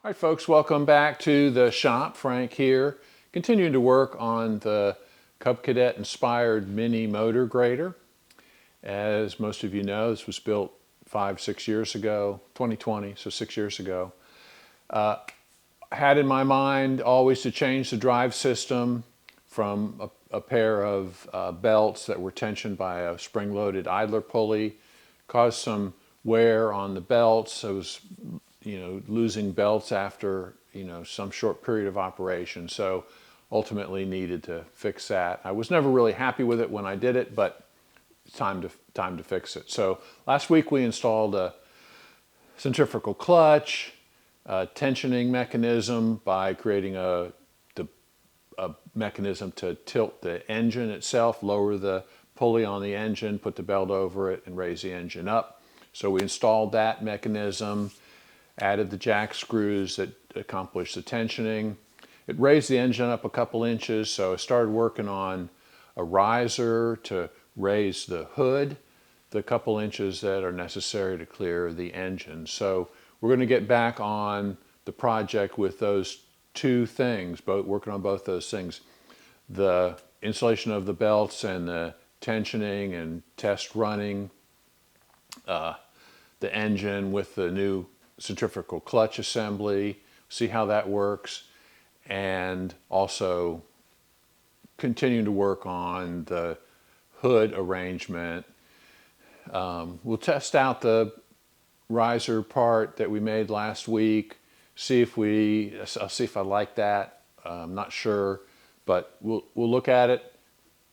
All right, folks, welcome back to the shop. Frank here, continuing to work on the Cub Cadet inspired mini motor grader. As most of you know, this was built 5-6 years ago, 2020, so 6 years ago. I had in my mind always to change the drive system from a pair of belts that were tensioned by a spring-loaded idler pulley, caused some wear on the belts. I was losing belts after, some short period of operation. So ultimately needed to fix that. I was never really happy with it when I did it, but it's time to fix it. So last week we installed a centrifugal clutch, a tensioning mechanism by creating a mechanism to tilt the engine itself, lower the pulley on the engine, put the belt over it, and raise the engine up. So we installed that mechanism, added the jack screws that accomplish the tensioning. It raised the engine up a couple inches, so I started working on a riser to raise the hood the couple inches that are necessary to clear the engine. So we're going to get back on the project with those two things, working on both those things. The installation of the belts and the tensioning and test running the engine with the new centrifugal clutch assembly, see how that works, and also continuing to work on the hood arrangement. We'll test out the riser part that we made last week, I'll see if I like that. I'm not sure, but we'll look at it.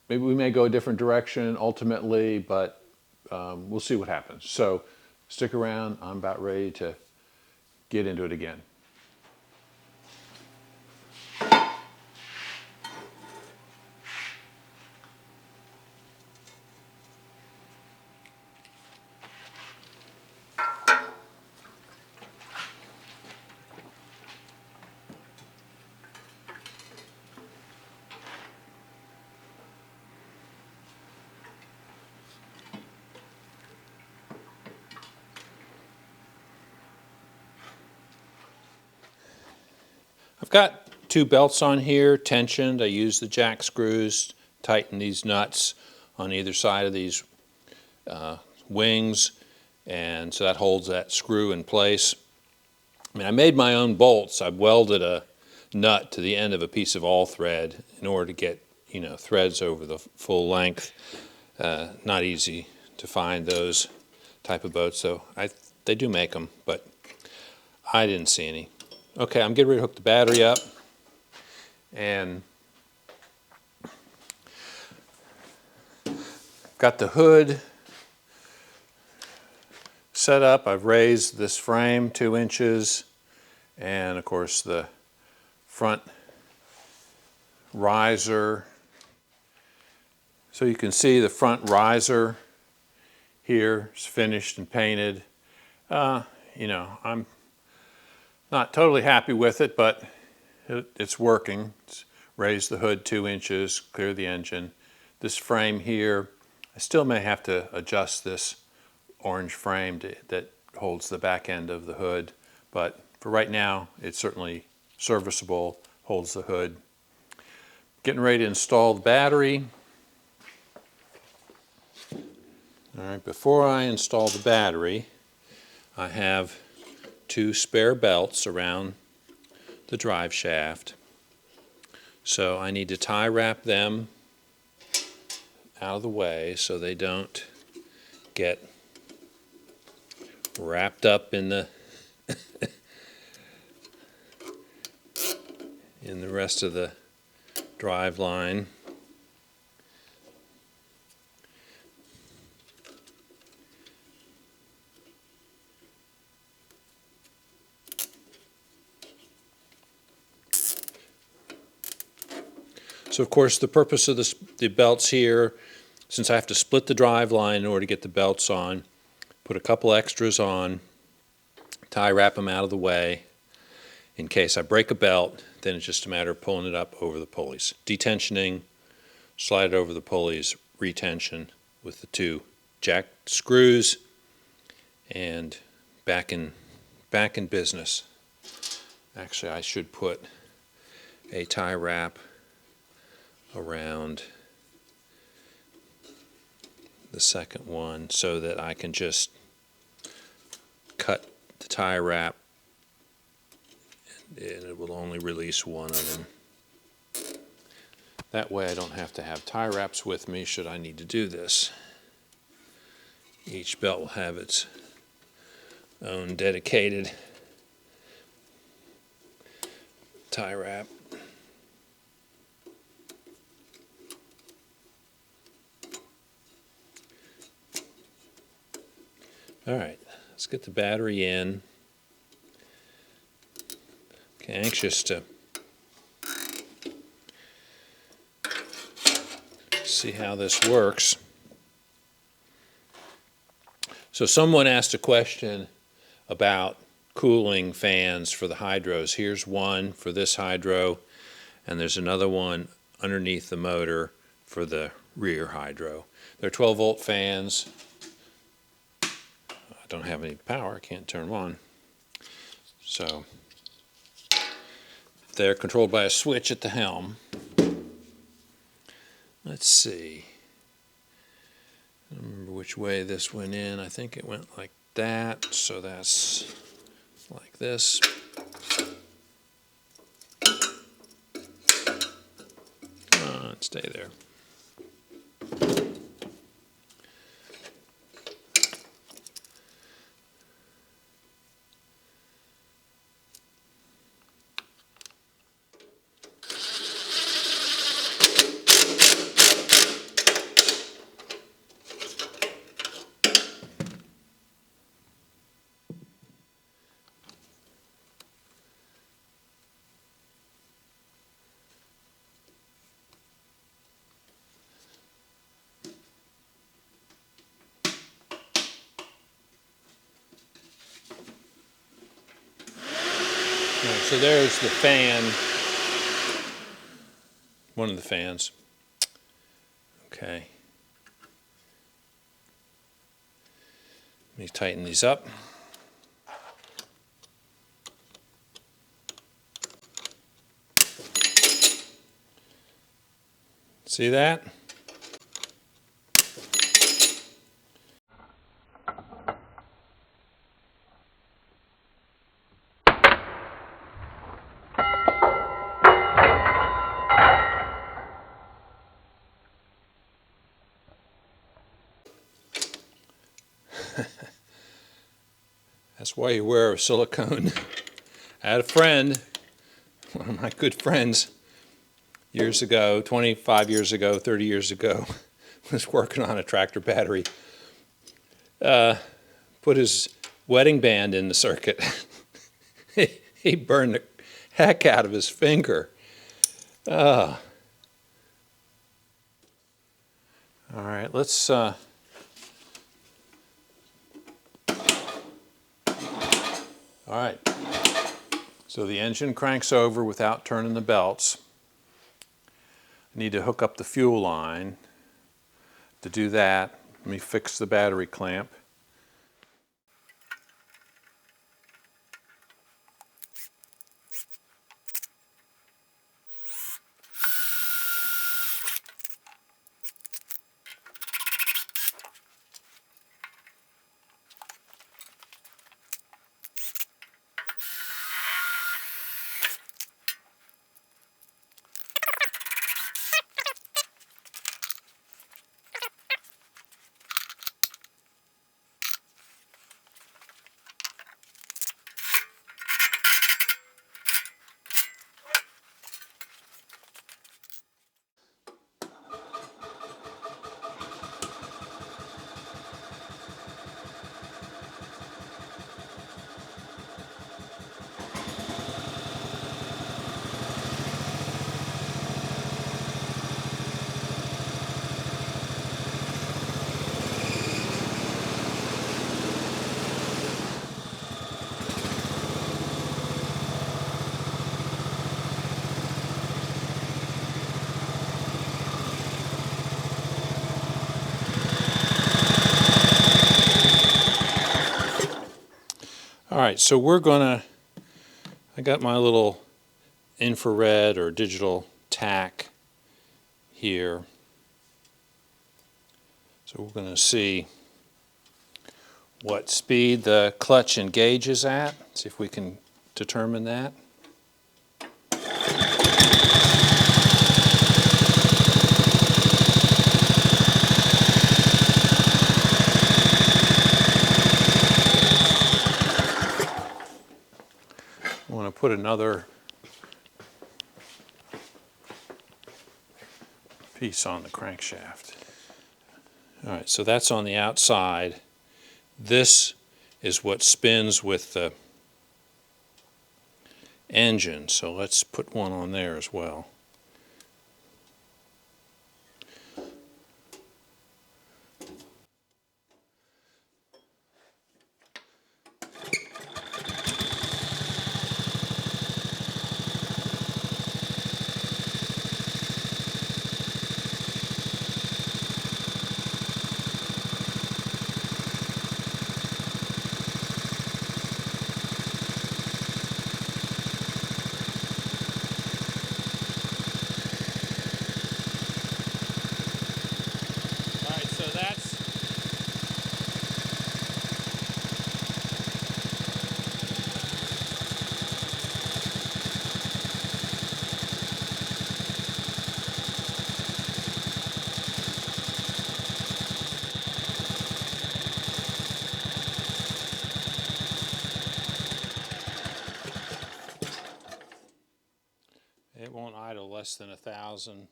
Maybe we may go a different direction ultimately, but we'll see what happens. So stick around, I'm about ready to get into it again. I've got two belts on here, tensioned. I use the jack screws, tighten these nuts on either side of these wings, and so that holds that screw in place. I made my own bolts. I welded a nut to the end of a piece of all thread in order to get threads over the full length. Not easy to find those type of boats, so they do make them, but I didn't see any. Okay, I'm getting ready to hook the battery up, and got the hood set up. I've raised this frame 2 inches, and of course the front riser. So you can see the front riser here is finished and painted. I'm not totally happy with it, but it's working. It's raised the hood 2 inches, clear the engine. This frame here, I still may have to adjust this orange frame that holds the back end of the hood, but for right now, it's certainly serviceable, holds the hood. Getting ready to install the battery. All right, before I install the battery, I have 2 spare belts around the drive shaft. So I need to tie wrap them out of the way so they don't get wrapped up in the in the rest of the drive line. So of course the purpose of the belts here, since I have to split the drive line in order to get the belts on, put a couple extras on, tie wrap them out of the way. In case I break a belt, then it's just a matter of pulling it up over the pulleys. Detensioning, slide it over the pulleys, retension with the 2 jack screws, and back in business. Actually, I should put a tie wrap around the second one so that I can just cut the tie wrap and it will only release one of them. That way I don't have to have tie wraps with me should I need to do this. Each belt will have its own dedicated tie wrap. All right, let's get the battery in. Okay, anxious to see how this works. So someone asked a question about cooling fans for the hydros. Here's one for this hydro, and there's another one underneath the motor for the rear hydro. They're 12-volt fans. I don't have any power, I can't turn them on. So they're controlled by a switch at the helm. Let's see. I don't remember which way this went in. I think it went like that, so that's like this. Come on, stay there. So there's the fan, one of the fans. Okay. Let me tighten these up. See that? That's why you wear a silicone. I had a friend, one of my good friends, years ago, 25 years ago, 30 years ago, was working on a tractor battery. Put his wedding band in the circuit. He burned the heck out of his finger. All right, let's all right, so the engine cranks over without turning the belts. I need to hook up the fuel line. To do that, let me fix the battery clamp. All right, so I got my little infrared or digital tack here. So we're going to see what speed the clutch engages at. See if we can determine that. I want to put another piece on the crankshaft. All right, so that's on the outside. This is what spins with the engine, so let's put one on there as well. It won't idle less than 1,000.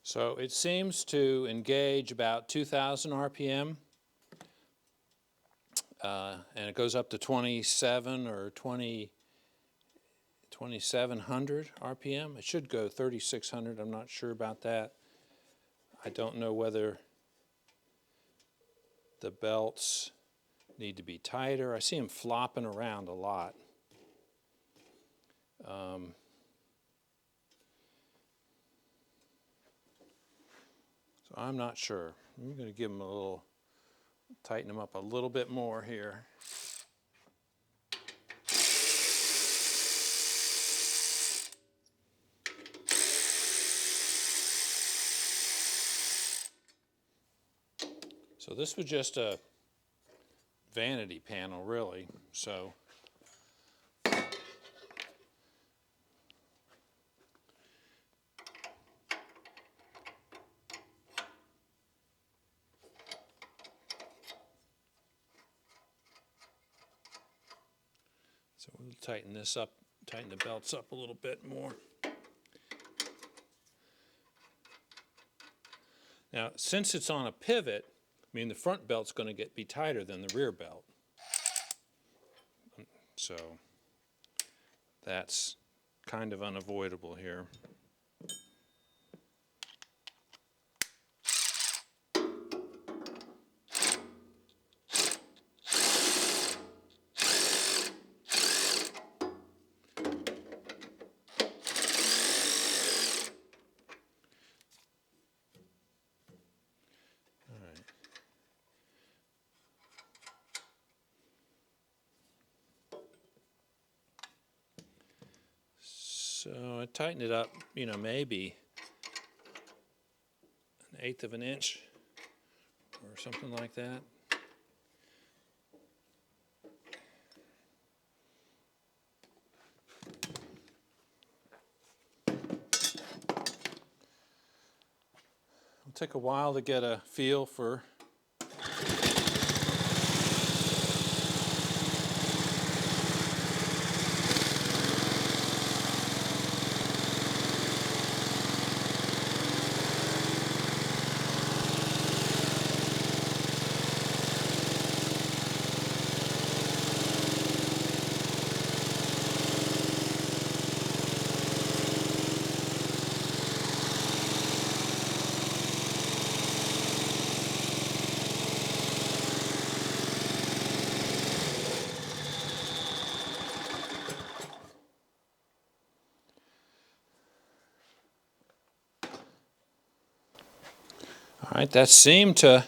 So it seems to engage about 2,000 RPM, and it goes up to 27 or 2,700 RPM. It should go 3,600. I'm not sure about that. I don't know whether the belts need to be tighter. I see them flopping around a lot. So I'm not sure. I'm going to give them a little, tighten them up a little bit more here. So this was just a vanity panel, really. So we'll tighten this up, tighten the belts up a little bit more. Now, since it's on a pivot, I mean the front belt's going to be tighter than the rear belt. So that's kind of unavoidable here. All right. So I tighten it up, maybe 1/8 of an inch or something like that. It'll take a while to get a feel for All right, that seemed to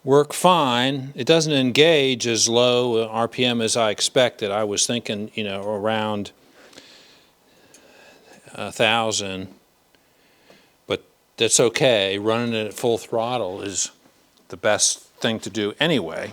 work fine. It doesn't engage as low RPM as I expected. I was thinking, around 1,000, but that's okay. Running it at full throttle is the best thing to do anyway.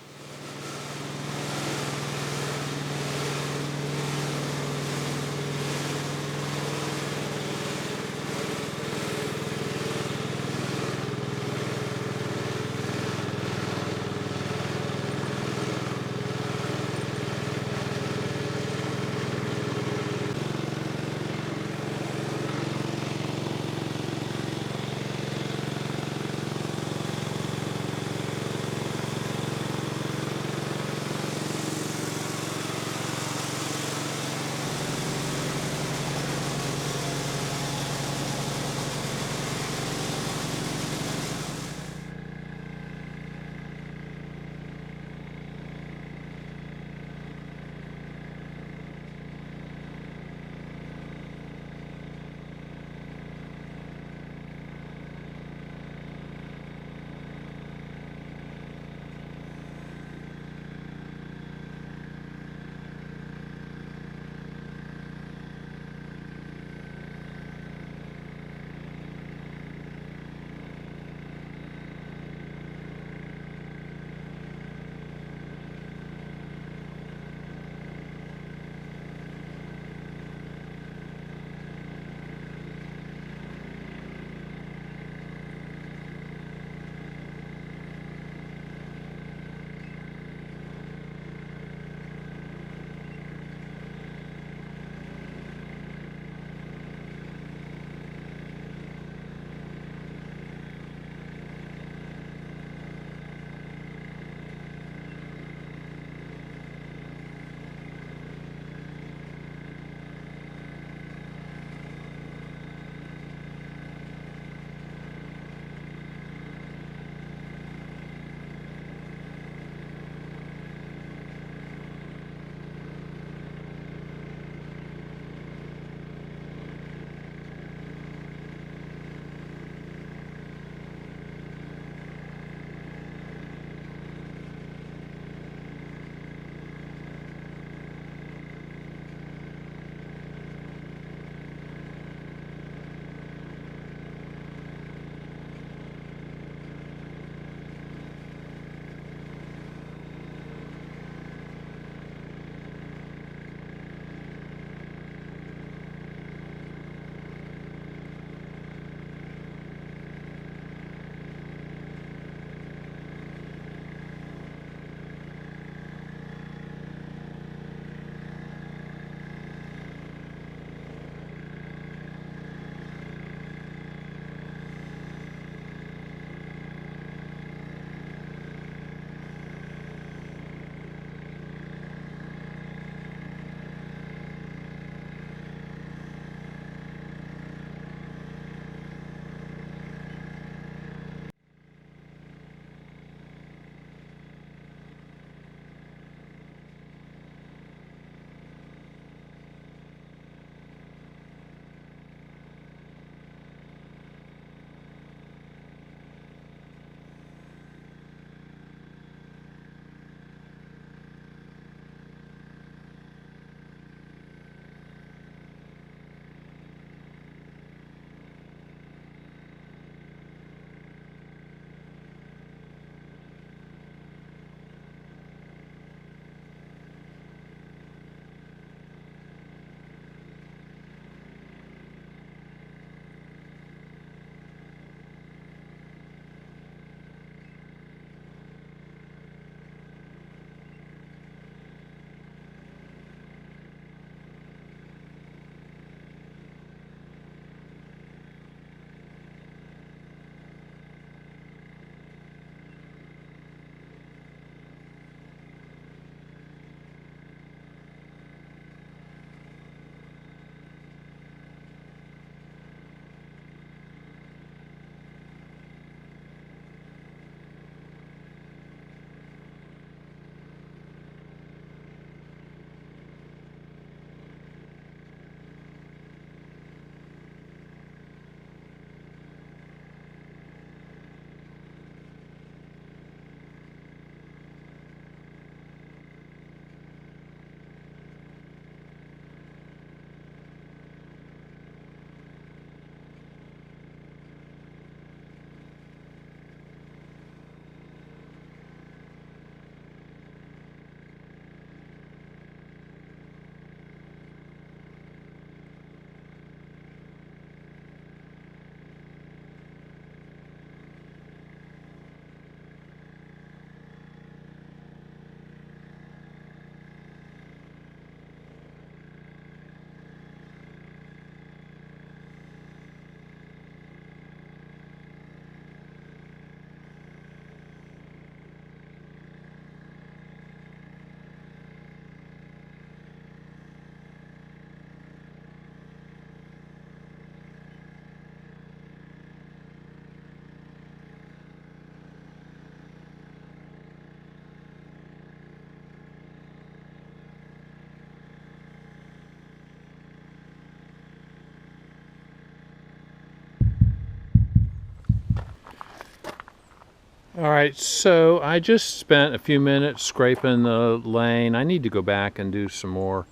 All right, so I just spent a few minutes scraping the lane. I need to go back and do some more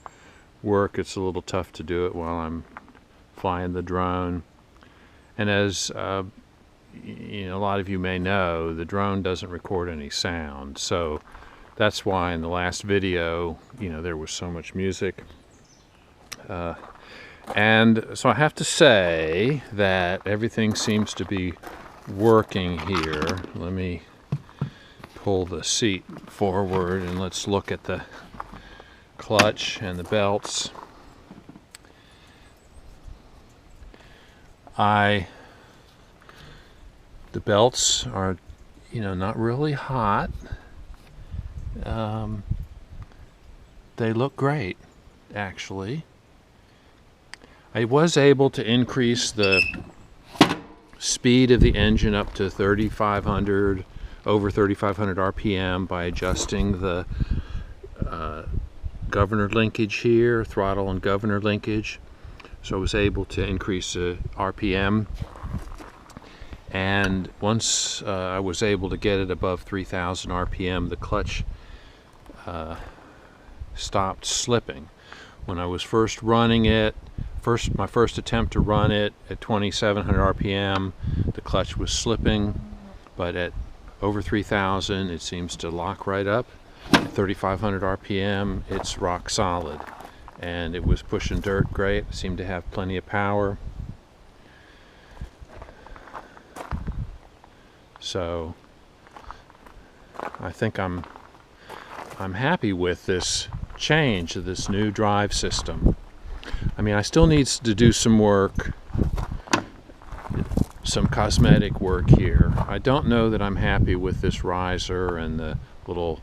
work. It's a little tough to do it while I'm flying the drone. And as a lot of you may know, the drone doesn't record any sound. So that's why in the last video, there was so much music. And so I have to say that everything seems to be working here. Let me pull the seat forward and let's look at the clutch and the belts. The belts are, not really hot. They look great, actually. I was able to increase the speed of the engine up to 3,500, over 3,500 RPM by adjusting the governor linkage here, throttle and governor linkage. So I was able to increase the RPM. And once I was able to get it above 3,000 RPM, the clutch stopped slipping. When I was first running it, my first attempt to run it at 2,700 RPM, the clutch was slipping, but at over 3,000 it seems to lock right up. At 3,500 RPM it's rock solid, and it was pushing dirt great. It seemed to have plenty of power. So I think I'm happy with this change of this new drive system. I mean, I still need to do some work, some cosmetic work here. I don't know that I'm happy with this riser and the little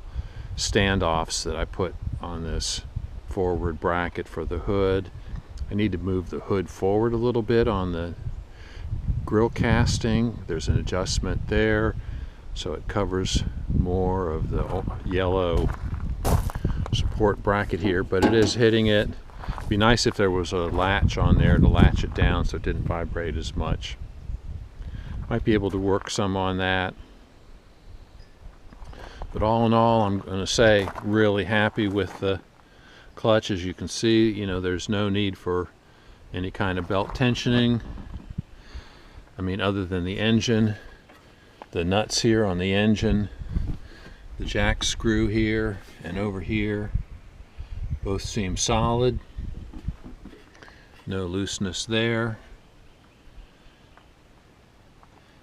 standoffs that I put on this forward bracket for the hood. I need to move the hood forward a little bit on the grill casting. There's an adjustment there so it covers more of the yellow support bracket here, but it is hitting it. It'd be nice if there was a latch on there to latch it down so it didn't vibrate as much. Might be able to work some on that. But all in all, I'm going to say really happy with the clutch. As you can see, there's no need for any kind of belt tensioning. I mean, other than the engine, the nuts here on the engine, the jack screw here and over here, both seem solid. No looseness there.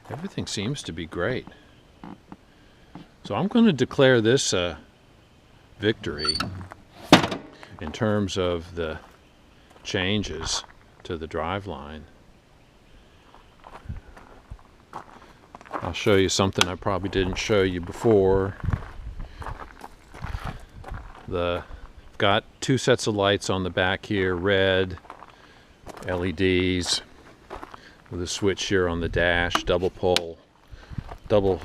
Everything seems to be great. So I'm going to declare this a victory in terms of the changes to the driveline. I'll show you something I probably didn't show you before. Got two sets of lights on the back here, red LEDs with a switch here on the dash, single pole, double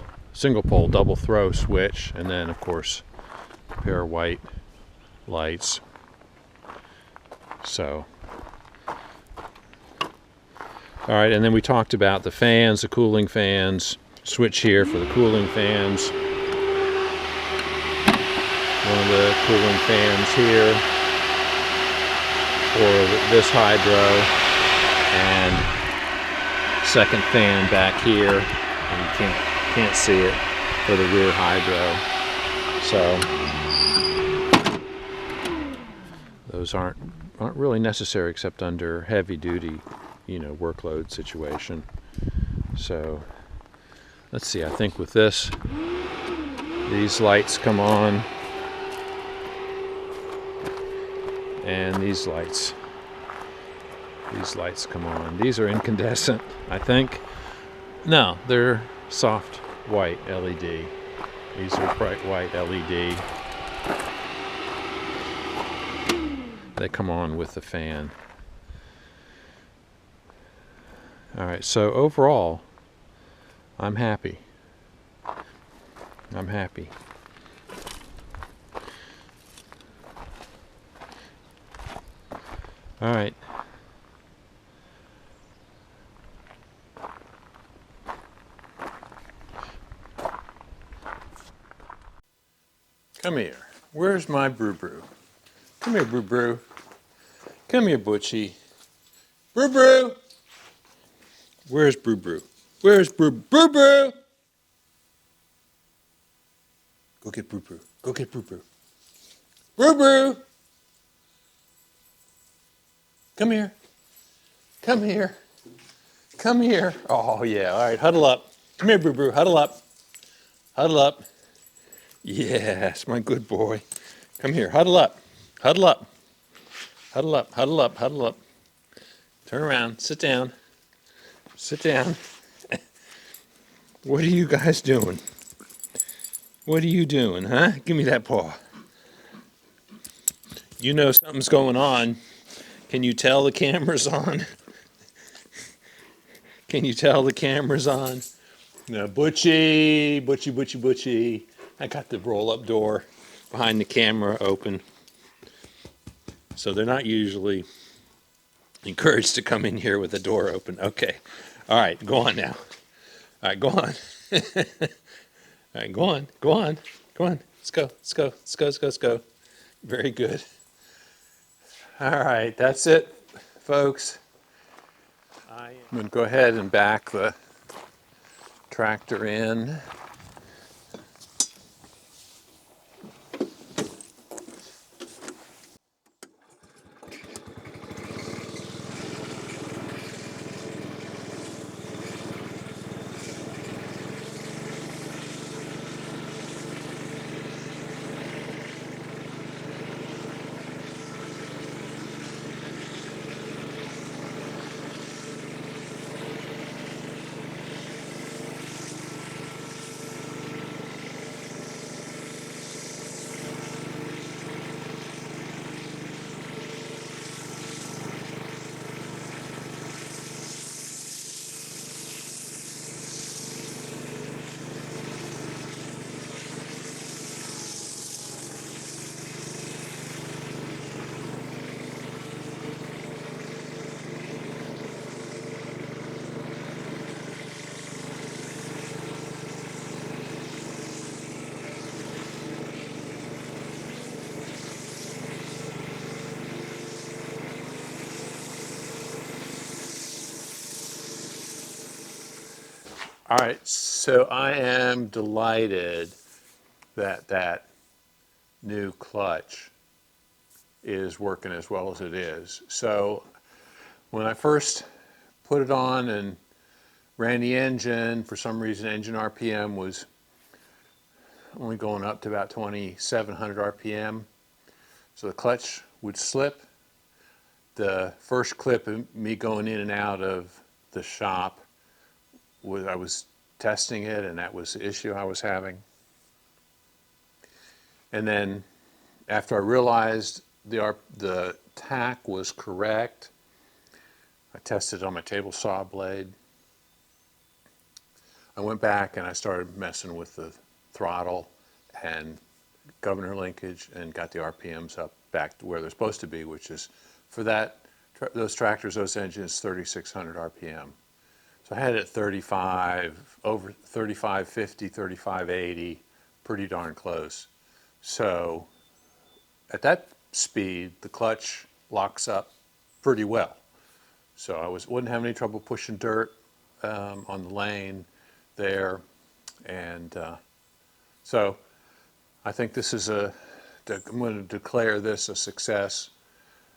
throw switch, and then of course a pair of white lights. So, all right, and then we talked about the fans, the cooling fans, switch here for the cooling fans. One of the cooling fans here for this hydro, and second fan back here, and you can't see it, for the rear hydro. So those aren't really necessary except under heavy duty, workload situation. So let's see, I think with this, these lights come on, and these lights come on. These are incandescent, I think. No, they're soft white LED. These are bright white LED. They come on with the fan. All right, so overall, I'm happy. I'm happy. All right. Come here. Where's my Brew Brew? Come here, Brew Brew. Come here, Butchie. Brew Brew! Where's Brew Brew? Where's Brew Brew Brew? Go get Brew Brew. Go get Brew Brew. Brew Brew! Come here. Come here. Come here. Oh, yeah. All right, huddle up. Come here, Brew Brew. Huddle up. Huddle up. Yes, my good boy. Come here. Huddle up. Huddle up. Huddle up. Huddle up. Huddle up. Turn around. Sit down. Sit down. What are you guys doing? What are you doing, huh? Give me that paw. You know something's going on. Can you tell the camera's on? Can you tell the camera's on? No, Butchie, Butchie, Butchie, Butchie. I got the roll-up door behind the camera open. So they're not usually encouraged to come in here with the door open. Okay. All right, go on now. All right, go on. All right, go on, go on, go on. Let's go, let's go, let's go, let's go, let's go. Very good. All right, that's it, folks. I'm going to go ahead and back the tractor in. All right, so I am delighted that that new clutch is working as well as it is. So when I first put it on and ran the engine, for some reason engine RPM was only going up to about 2,700 RPM. So the clutch would slip. The first clip of me going in and out of the shop I was testing it, and that was the issue I was having. And then after I realized the tack was correct, I tested it on my table saw blade. I went back and I started messing with the throttle and governor linkage and got the RPMs up back to where they're supposed to be, which is for those tractors, those engines, 3,600 RPM. So I had it at 35, over 3550, 3580, pretty darn close. So at that speed, the clutch locks up pretty well. So I wasn't having any trouble pushing dirt on the lane there. And so I think this is I'm going to declare this a success.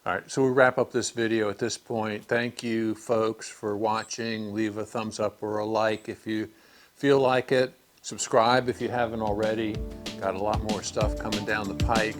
All right, so we'll wrap up this video at this point. Thank you, folks, for watching. Leave a thumbs up or a like if you feel like it. Subscribe if you haven't already. Got a lot more stuff coming down the pike.